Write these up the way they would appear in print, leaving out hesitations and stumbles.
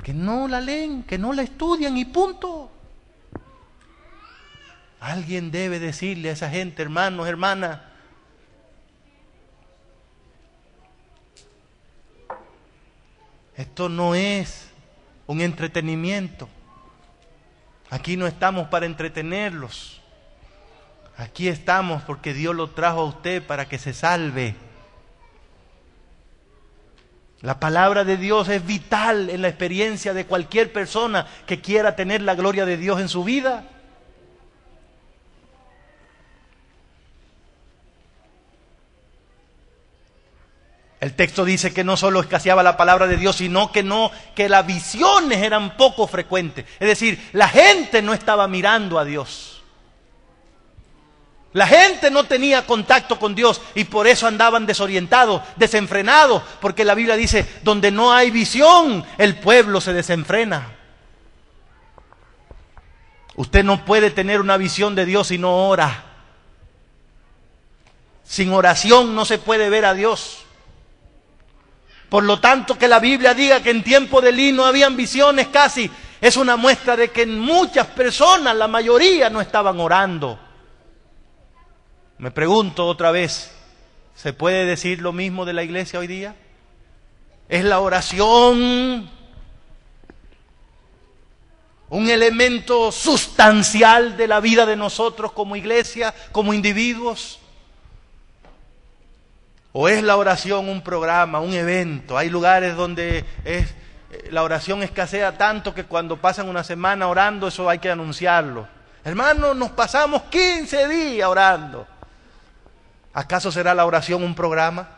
que no la leen, que no la estudian y punto. Alguien debe decirle a esa gente, hermanos, hermanas, esto no es un entretenimiento. Aquí no estamos para entretenerlos. Aquí estamos porque Dios lo trajo a usted para que se salve. La palabra de Dios es vital en la experiencia de cualquier persona que quiera tener la gloria de Dios en su vida. El texto dice que no solo escaseaba la palabra de Dios, sino que las visiones eran poco frecuentes. Es decir, la gente no estaba mirando a Dios. La gente no tenía contacto con Dios y por eso andaban desorientados, desenfrenados, porque la Biblia dice, donde no hay visión, el pueblo se desenfrena. Usted no puede tener una visión de Dios si no ora. Sin oración no se puede ver a Dios. Por lo tanto, que la Biblia diga que en tiempo de Elí no habían visiones casi, es una muestra de que muchas personas, la mayoría, no estaban orando. Me pregunto otra vez, ¿se puede decir lo mismo de la iglesia hoy día? ¿Es la oración un elemento sustancial de la vida de nosotros como iglesia, como individuos? ¿O es la oración un programa, un evento? Hay lugares donde la oración escasea tanto que cuando pasan una semana orando, eso hay que anunciarlo. Hermanos, nos pasamos 15 días orando. ¿Acaso será la oración un programa?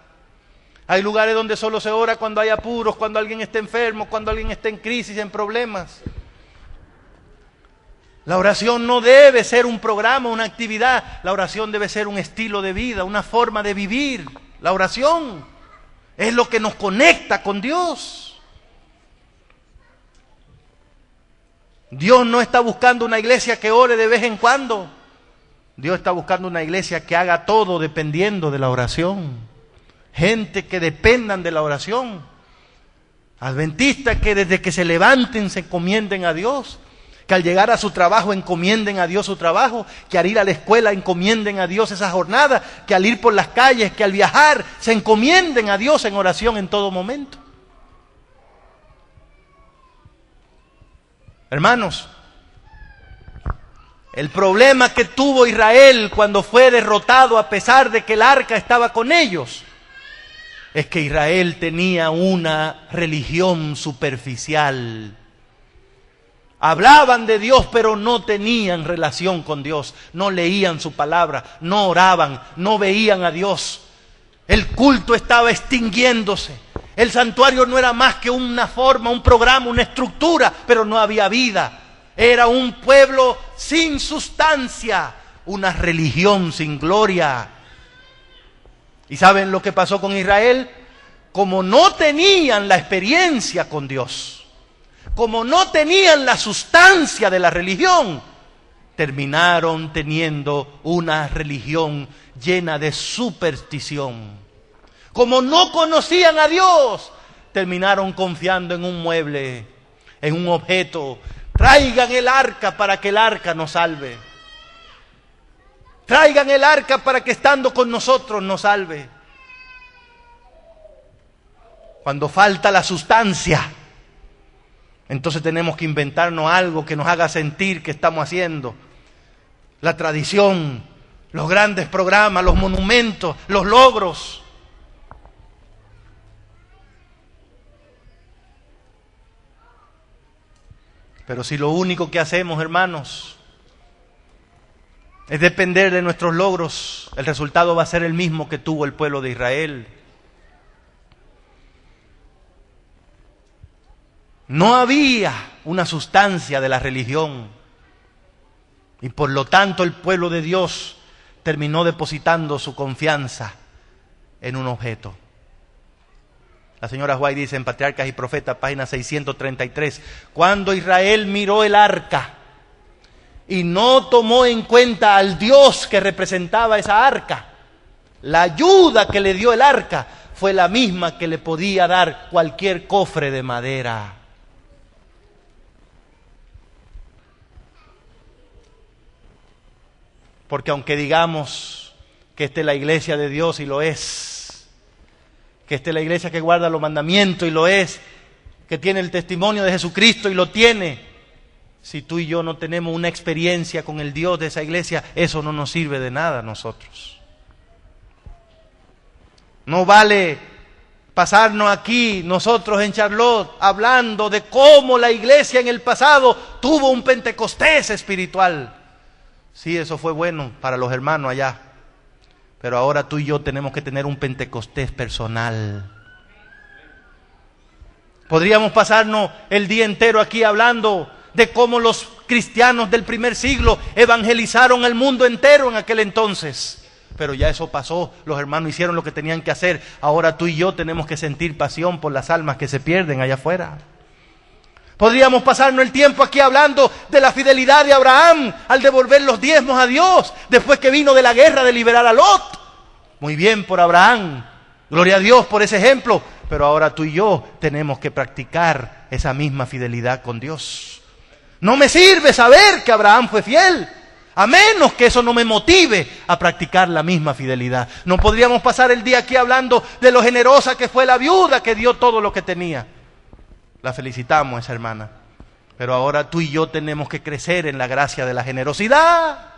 Hay lugares donde solo se ora cuando hay apuros, cuando alguien está enfermo, cuando alguien está en crisis, en problemas. La oración no debe ser un programa, una actividad. La oración debe ser un estilo de vida, una forma de vivir. La oración es lo que nos conecta con Dios. Dios no está buscando una iglesia que ore de vez en cuando. Dios está buscando una iglesia que haga todo dependiendo de la oración. Gente que dependan de la oración. Adventistas que desde que se levanten se encomienden a Dios. Que al llegar a su trabajo encomienden a Dios su trabajo, que al ir a la escuela encomienden a Dios esa jornada, que al ir por las calles, que al viajar se encomienden a Dios en oración en todo momento. Hermanos, el problema que tuvo Israel cuando fue derrotado a pesar de que el arca estaba con ellos, es que Israel tenía una religión superficial. Hablaban de Dios, pero no tenían relación con Dios. No leían su palabra, no oraban, no veían a Dios. El culto estaba extinguiéndose. El santuario no era más que una forma, un programa, una estructura, pero no había vida. Era un pueblo sin sustancia, una religión sin gloria. ¿Y saben lo que pasó con Israel? Como no tenían la experiencia con Dios, como no tenían la sustancia de la religión, terminaron teniendo una religión llena de superstición. Como no conocían a Dios, terminaron confiando en un mueble, en un objeto. Traigan el arca para que el arca nos salve. Traigan el arca para que estando con nosotros nos salve. Cuando falta la sustancia, entonces tenemos que inventarnos algo que nos haga sentir que estamos haciendo. La tradición, los grandes programas, los monumentos, los logros. Pero si lo único que hacemos, hermanos, es depender de nuestros logros, el resultado va a ser el mismo que tuvo el pueblo de Israel. No había una sustancia de la religión y por lo tanto el pueblo de Dios terminó depositando su confianza en un objeto. La señora White dice en Patriarcas y Profetas, página 633, cuando Israel miró el arca y no tomó en cuenta al Dios que representaba esa arca, la ayuda que le dio el arca fue la misma que le podía dar cualquier cofre de madera. Porque aunque digamos que esta es la iglesia de Dios, y lo es, que esta es la iglesia que guarda los mandamientos, y lo es, que tiene el testimonio de Jesucristo, y lo tiene, si tú y yo no tenemos una experiencia con el Dios de esa iglesia, eso no nos sirve de nada a nosotros. No vale pasarnos aquí, nosotros en Charlotte, hablando de cómo la iglesia en el pasado tuvo un Pentecostés espiritual. Sí, eso fue bueno para los hermanos allá. Pero ahora tú y yo tenemos que tener un Pentecostés personal. Podríamos pasarnos el día entero aquí hablando de cómo los cristianos del primer siglo evangelizaron el mundo entero en aquel entonces. Pero ya eso pasó, los hermanos hicieron lo que tenían que hacer. Ahora tú y yo tenemos que sentir pasión por las almas que se pierden allá afuera. Podríamos pasarnos el tiempo aquí hablando de la fidelidad de Abraham al devolver los diezmos a Dios, después que vino de la guerra de liberar a Lot. Muy bien por Abraham, gloria a Dios por ese ejemplo, pero ahora tú y yo tenemos que practicar esa misma fidelidad con Dios. No me sirve saber que Abraham fue fiel, a menos que eso no me motive a practicar la misma fidelidad. No podríamos pasar el día aquí hablando de lo generosa que fue la viuda que dio todo lo que tenía. La felicitamos, esa hermana. Pero ahora tú y yo tenemos que crecer en la gracia de la generosidad.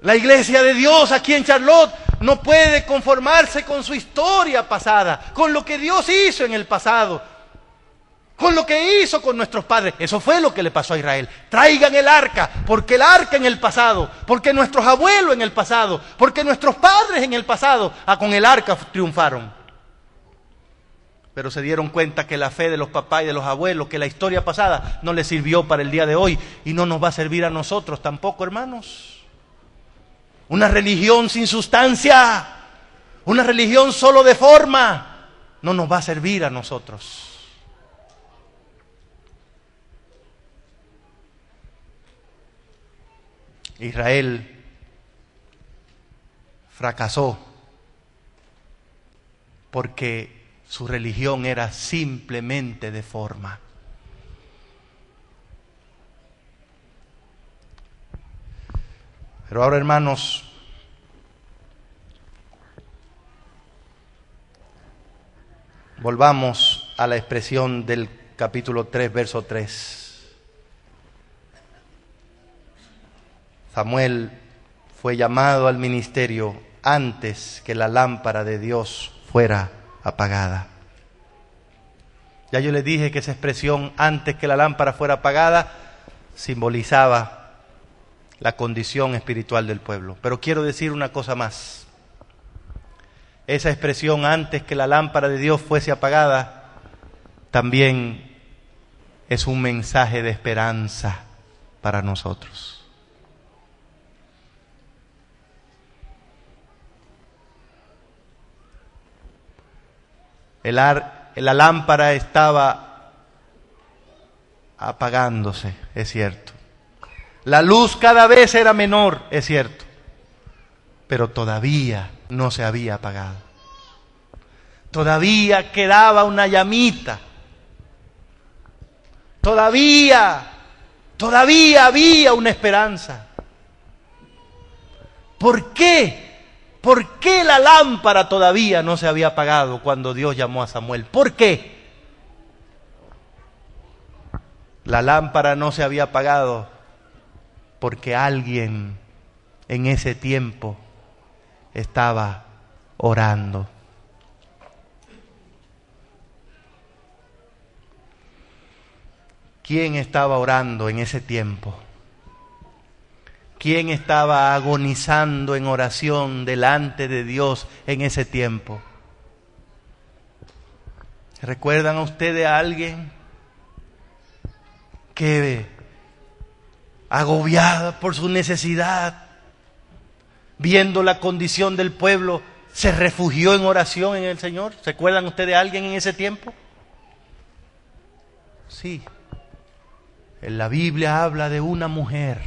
La iglesia de Dios aquí en Charlotte no puede conformarse con su historia pasada, con lo que Dios hizo en el pasado, con lo que hizo con nuestros padres. Eso fue lo que le pasó a Israel. Traigan el arca, porque el arca en el pasado, porque nuestros abuelos en el pasado, porque nuestros padres en el pasado, con el arca triunfaron. Pero se dieron cuenta que la fe de los papás y de los abuelos, que la historia pasada no les sirvió para el día de hoy y no nos va a servir a nosotros tampoco, hermanos. Una religión sin sustancia, una religión solo de forma, no nos va a servir a nosotros. Israel fracasó porque su religión era simplemente de forma. Pero ahora, hermanos, volvamos a la expresión del capítulo 3, verso 3. Samuel fue llamado al ministerio antes que la lámpara de Dios fuera apagada. Ya yo les dije que esa expresión, antes que la lámpara fuera apagada, simbolizaba la condición espiritual del pueblo. Pero quiero decir una cosa más. Esa expresión, antes que la lámpara de Dios fuese apagada, también es un mensaje de esperanza para nosotros. La lámpara estaba apagándose, es cierto. La luz cada vez era menor, es cierto. Pero todavía no se había apagado. Todavía quedaba una llamita. Todavía había una esperanza. ¿Por qué? ¿Por qué la lámpara todavía no se había apagado cuando Dios llamó a Samuel? ¿Por qué? La lámpara no se había apagado porque alguien en ese tiempo estaba orando. ¿Quién estaba orando en ese tiempo? ¿Quién estaba agonizando en oración delante de Dios en ese tiempo? ¿Recuerdan a ustedes a alguien que, agobiada por su necesidad, viendo la condición del pueblo, se refugió en oración en el Señor? ¿Se acuerdan ustedes de alguien en ese tiempo? Sí. En la Biblia habla de una mujer